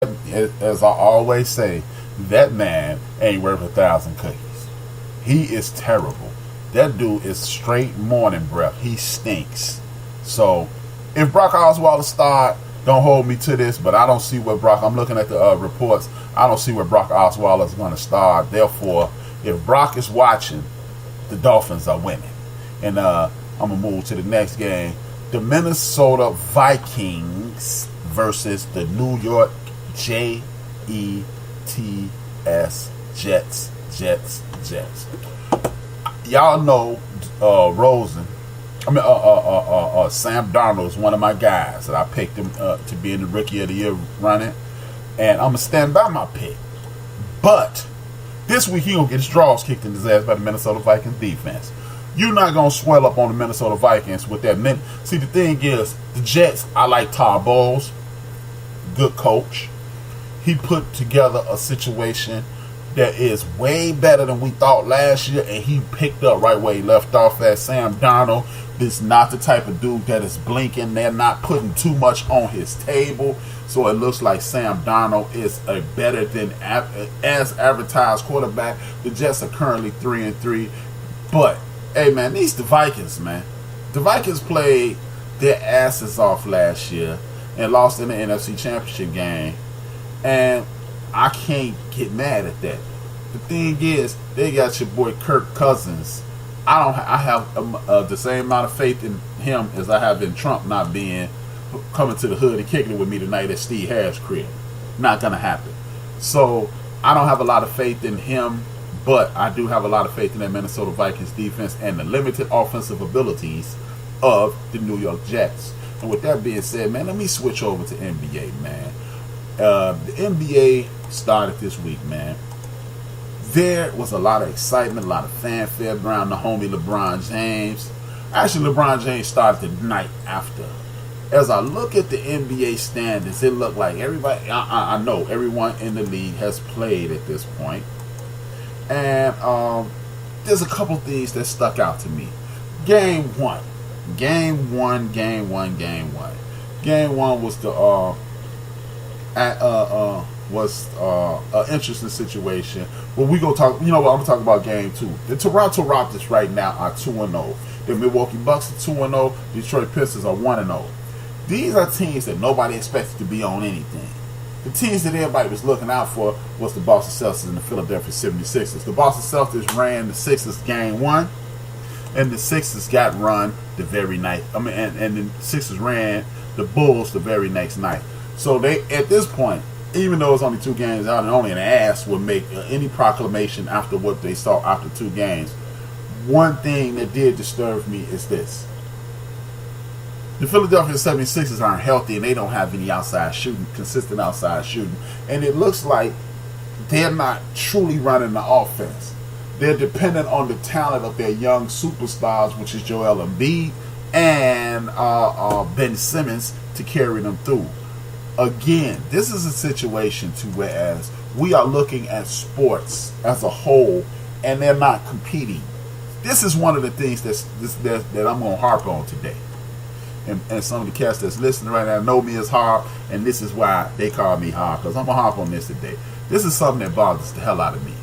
As I always say, that man ain't worth 1,000 cookies. He is terrible. That dude is straight morning breath. He stinks. So, if Brock Osweiler start, don't hold me to this, but I don't see where Brock. I'm looking at the reports. I don't see where Brock Osweiler is going to start. Therefore, if Brock is watching, the Dolphins are winning. And I'm gonna move to the next game: the Minnesota Vikings versus the New York Jets. Jets. Y'all know Sam Darnold is one of my guys that I picked him to be in the Rookie of the Year running, and I'm gonna stand by my pick. But this week he gonna get his draws kicked in his ass by the Minnesota Vikings defense. You're not gonna swell up on the Minnesota Vikings with that. See, the thing is, the Jets. I like Todd Bowles, good coach. He put together a situation that is way better than we thought last year, and he picked up right where he left off at. Sam Darnold is not the type of dude that is blinking. They're not putting too much on his table, so it looks like Sam Darnold is a better than as advertised quarterback. The Jets are currently 3-3, but hey man, these the Vikings, man. The Vikings played their asses off last year and lost in the NFC Championship game, and I can't get mad at that. The thing is, they got your boy Kirk Cousins. I have the same amount of faith in him as I have in Trump not being coming to the hood and kicking it with me tonight at Steve Harris' crib. Not gonna happen. So I don't have a lot of faith in him, but I do have a lot of faith in that Minnesota Vikings defense and the limited offensive abilities of the New York Jets. And with that being said, man, let me switch over to NBA, man. The NBA started this week, man. There was a lot of excitement, a lot of fanfare around the homie LeBron James. Actually, LeBron James started the night after. As I look at the NBA standings, it looked like everybody, I know everyone in the league has played at this point. And there's a couple things that stuck out to me. Game one was the an interesting situation. But we go talk. You know what? I'm gonna talk about game two. The Toronto Raptors right now are 2-0. The Milwaukee Bucks are 2-0. Detroit Pistons are 1-0. These are teams that nobody expected to be on anything. The teams that everybody was looking out for was the Boston Celtics and the Philadelphia 76ers. The Boston Celtics ran the Sixers game one, and the Sixers got run the very night. And the Sixers ran the Bulls the very next night. So they, at this point, even though it's only 2 games out and only an ass would make any proclamation after what they saw after 2 games, one thing that did disturb me is this. The Philadelphia 76ers aren't healthy and they don't have any outside shooting, consistent outside shooting. And it looks like they're not truly running the offense. They're dependent on the talent of their young superstars, which is Joel Embiid and Ben Simmons, to carry them through. Again, this is a situation to whereas we are looking at sports as a whole and they're not competing. This is one of the things that I'm going to harp on today. And some of the cats that's listening right now know me as Harp, and this is why they call me Harp, because I'm going to harp on this today. This is something that bothers the hell out of me.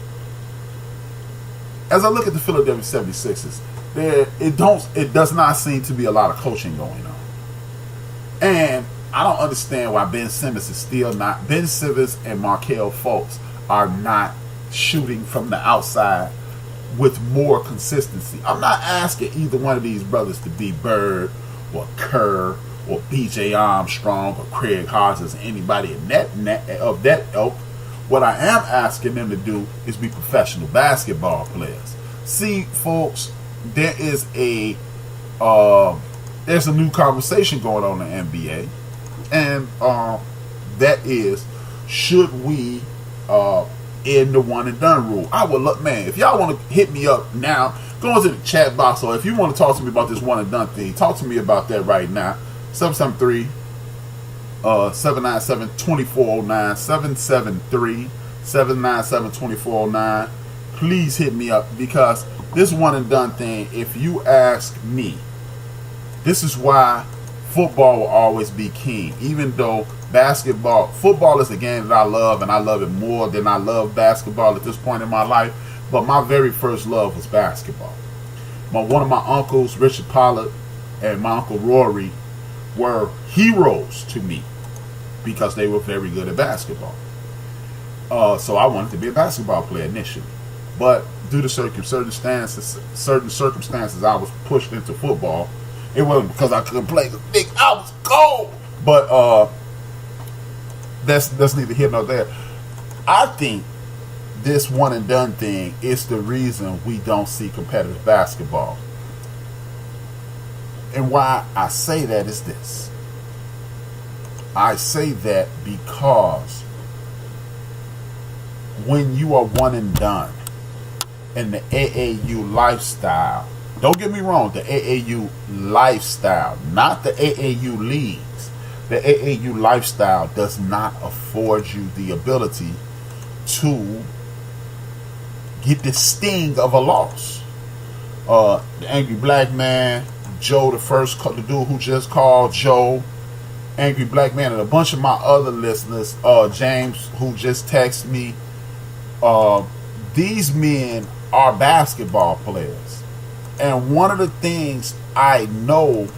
As I look at the Philadelphia 76ers, it does not seem to be a lot of coaching going on. And I don't understand why Ben Simmons is still not. Ben Simmons and Markelle Fultz are not shooting from the outside with more consistency. I'm not asking either one of these brothers to be Bird or Kerr or B.J. Armstrong or Craig Hodges or anybody of that ilk. What I am asking them to do is be professional basketball players. See, folks, there's a new conversation going on in the NBA. And that is, should we end the one and done rule? I would look, man, if y'all want to hit me up now, go into the chat box, or if you want to talk to me about this one and done thing, talk to me about that right now. 773-797-2409, 773-797-2409. Please hit me up, because this one and done thing, if you ask me, this is why football will always be king. Even though Football is the game that I love, and I love it more than I love basketball at this point in my life. But my very first love was basketball. One of my uncles, Richard Pollard, and my uncle Rory were heroes to me because they were very good at basketball. So I wanted to be a basketball player initially. But due to certain circumstances, I was pushed into football. It wasn't because I couldn't play. I was cold. But that's neither here nor there. I think this one and done thing is the reason we don't see competitive basketball. And why I say that is this. I say that because when you are one and done in the AAU lifestyle, don't get me wrong, the AAU lifestyle, not the AAU leagues. The AAU lifestyle does not afford you the ability to get the sting of a loss. The Angry Black Man, Joe, the dude who just called, Joe, Angry Black Man, and a bunch of my other listeners, James, who just texted me. These men are basketball players. And one of the things I know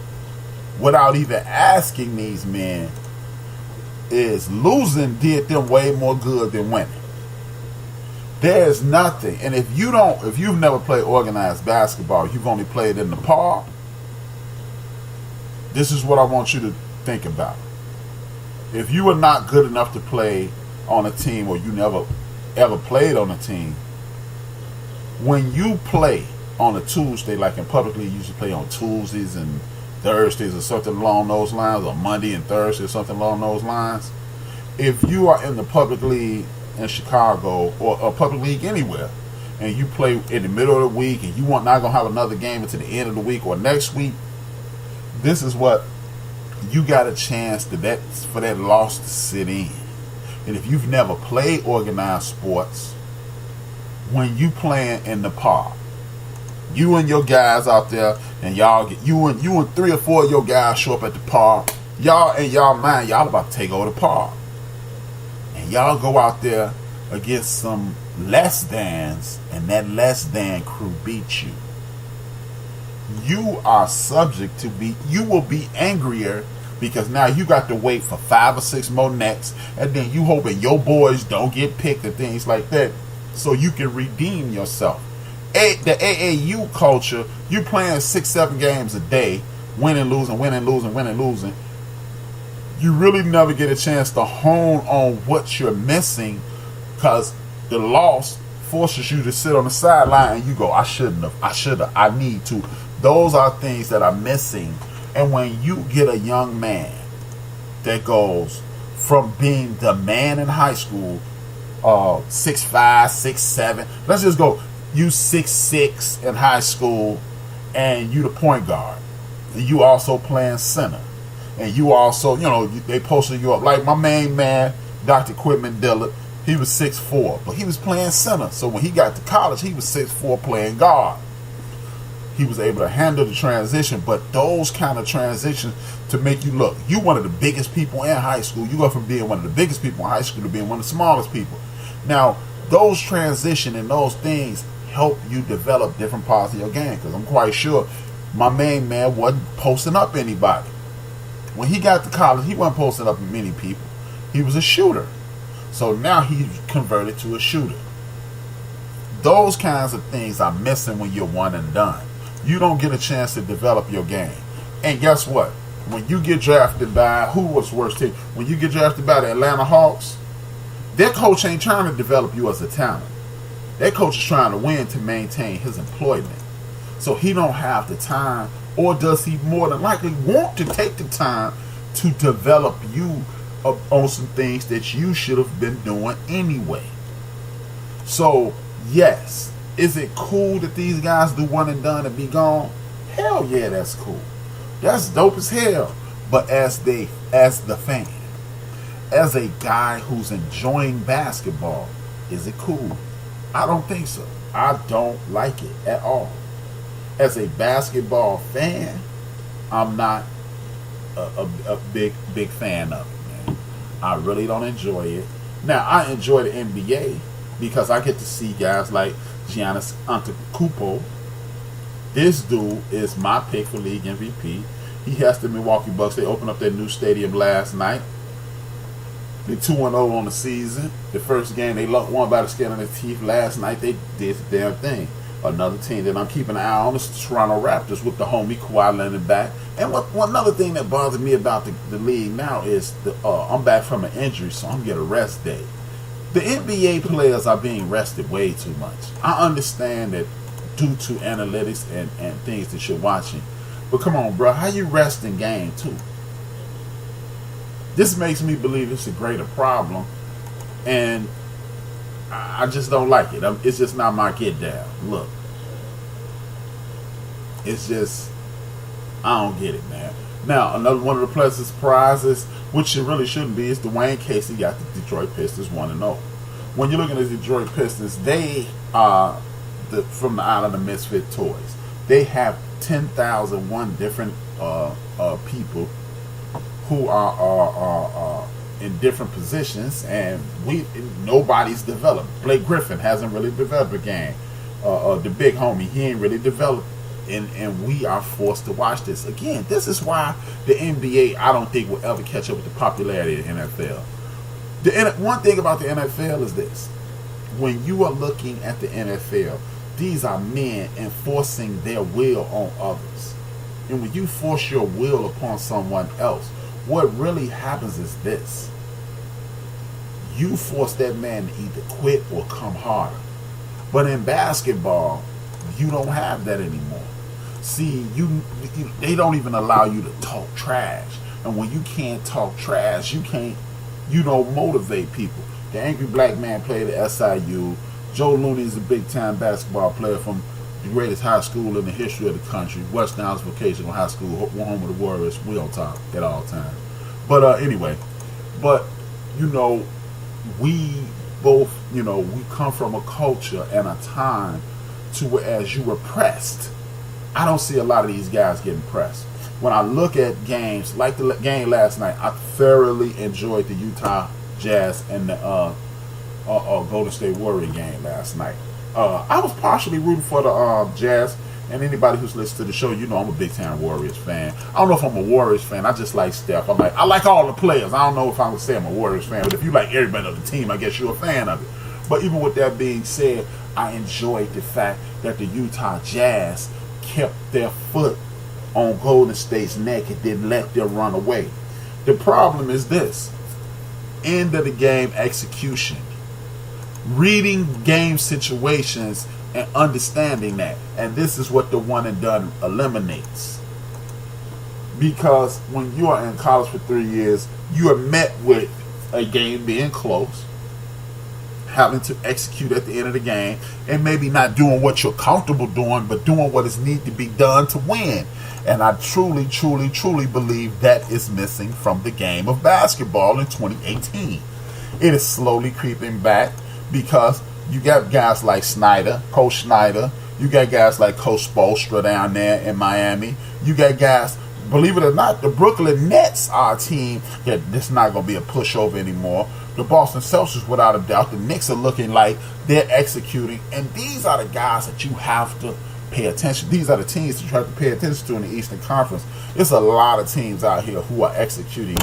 without even asking these men is losing did them way more good than winning. There's nothing, and if you've never played organized basketball, you've only played in the park, this is what I want you to think about. If you are not good enough to play on a team, or you never ever played on a team, when you play on a Tuesday, like in public league, you usually play on Tuesdays and Thursdays or something along those lines, or Monday and Thursday or something along those lines. If you are in the public league in Chicago, or a public league anywhere, and you play in the middle of the week, and you not going to have another game until the end of the week or next week, this is what you got a chance for that loss to sit in. And if you've never played organized sports, when you playing in the park, you and your guys out there, and you and 3 or 4 of your guys show up at the park, y'all in y'all mind, y'all about to take over the park. And y'all go out there against some less thans, and that less than crew beat you. You are subject to you will be angrier because now you got to wait for 5 or 6 more nets, and then you hoping your boys don't get picked and things like that, so you can redeem yourself. The AAU culture, you playing 6-7 games a day, winning, losing. You really never get a chance to hone on what you're missing, because the loss forces you to sit on the sideline and you go, I shouldn't have, I need to. Those are things that are missing. And when you get a young man that goes from being the man in high school, 6'5", 6'7", let's just go, you 6'6" in high school, and you the point guard, and you also playing center, and you also, they posted you up. Like my main man, Dr. Quitman Dillard, he was 6'4", but he was playing center. So when he got to college, he was 6'4", playing guard. He was able to handle the transition, but those kind of transitions to make you look, you one of the biggest people in high school. You go from being one of the biggest people in high school to being one of the smallest people. Now, those transition and those things help you develop different parts of your game, because I'm quite sure my main man wasn't posting up anybody. When he got to college, he wasn't posting up many people. He was a shooter. So now he's converted to a shooter. Those kinds of things are missing when you're one and done. You don't get a chance to develop your game. And guess what? When you get drafted by, who was the worst team? When you get drafted by the Atlanta Hawks, their coach ain't trying to develop you as a talent. Their coach is trying to win to maintain his employment. So he don't have the time, or does he more than likely want to take the time to develop you on some things that you should have been doing anyway. So, yes, is it cool that these guys do one and done and be gone? Hell yeah, that's cool. That's dope as hell. But as the fan, as a guy who's enjoying basketball, is it cool? I don't think so. I don't like it at all. As a basketball fan, I'm not a big fan of it, man. I really don't enjoy it. Now, I enjoy the NBA because I get to see guys like Giannis Antetokounmpo. This dude is my pick for league MVP. He has the Milwaukee Bucks. They opened up their new stadium last night. They're 2-0 on the season. The first game, they won by the skin of their teeth. Last night, they did the damn thing. Another team that I'm keeping an eye on is the Toronto Raptors with the homie Kawhi Leonard back. And one other thing that bothers me about the league now is I'm back from an injury, so I'm getting a rest day. The NBA players are being rested way too much. I understand that due to analytics and things that you're watching. But come on, bro, how you rest in game 2? This makes me believe it's a greater problem, and I just don't like it. It's just not my get down. Look, it's just, I don't get it, man. Now, another one of the pleasant surprises, which it really shouldn't be, is Dwayne Casey got the Detroit Pistons 1-0. When you're looking at the Detroit Pistons, they are from the island of misfit toys. They have 10,001 different people who are in different positions, and nobody's developed. Blake Griffin hasn't really developed a game. The big homie, he ain't really developed, and we are forced to watch this. Again, this is why the NBA, I don't think, will ever catch up with the popularity of the NFL. One thing about the NFL is this. When you are looking at the NFL, these are men enforcing their will on others. And when you force your will upon someone else, what really happens is this. You force that man to either quit or come harder. But in basketball, you don't have that anymore. See, they don't even allow you to talk trash. And when you can't talk trash, you don't motivate people. The angry black man played at SIU. Joe Looney is a big-time basketball player from the greatest high school in the history of the country, West Downs Vocational High School, home of the Warriors. We on top at all times. But anyway, we both, we come from a culture and a time to where as you were pressed. I don't see a lot of these guys getting pressed. When I look at games, like the game last night, I thoroughly enjoyed the Utah Jazz and the Golden State Warrior game last night. I was partially rooting for the Jazz, and anybody who's listened to the show, I'm a big-time Warriors fan. I don't know if I'm a Warriors fan. I just like Steph. I like all the players. I don't know if I would say I'm a Warriors fan, but if you like everybody on the team, I guess you're a fan of it. But even with that being said, I enjoyed the fact that the Utah Jazz kept their foot on Golden State's neck and didn't let them run away. The problem is this. End of the game execution. Reading game situations and understanding that. And this is what the one and done eliminates. Because when you are in college for 3 years, you are met with a game being close, having to execute at the end of the game, and maybe not doing what you're comfortable doing, but doing what is need to be done to win. And I truly, truly, truly believe that is missing from the game of basketball in 2018. It is slowly creeping back because you got guys like Coach Snyder. You got guys like Coach Spoelstra down there in Miami. You got guys, believe it or not, the Brooklyn Nets are a team that this not going to be a pushover anymore. The Boston Celtics, without a doubt. The Knicks are looking like they're executing. And these are the guys that you have to pay attention. These are the teams that you have to pay attention to in the Eastern Conference. There's a lot of teams out here who are executing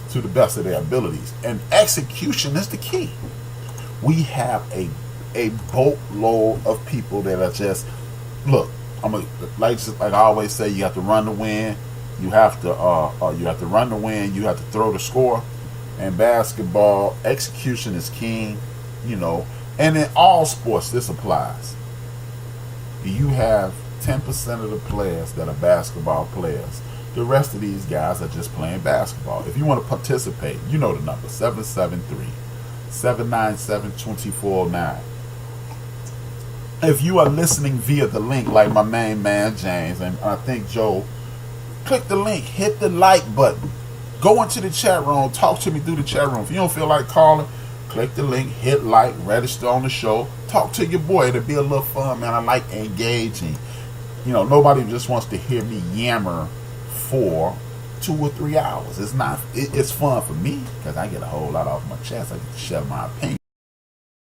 to the best of their abilities. And execution is the key. We have a boatload of people that are just, look, like I always say, you have to run to win. You have to run to win. You have to throw the score. And basketball, execution is king, And in all sports, this applies. You have 10% of the players that are basketball players. The rest of these guys are just playing basketball. If you want to participate, you know the number, 773-797-2409. If you are listening via the link, like my main man, James, and I think Joe, click the link, hit the like button. Go into the chat room, talk to me through the chat room. If you don't feel like calling, click the link, hit like, register on the show. Talk to your boy. It'll be a little fun, man. I like engaging. Nobody just wants to hear me yammer for 2 or 3 hours. It's not. It's fun for me because I get a whole lot off my chest. I get to share my opinion.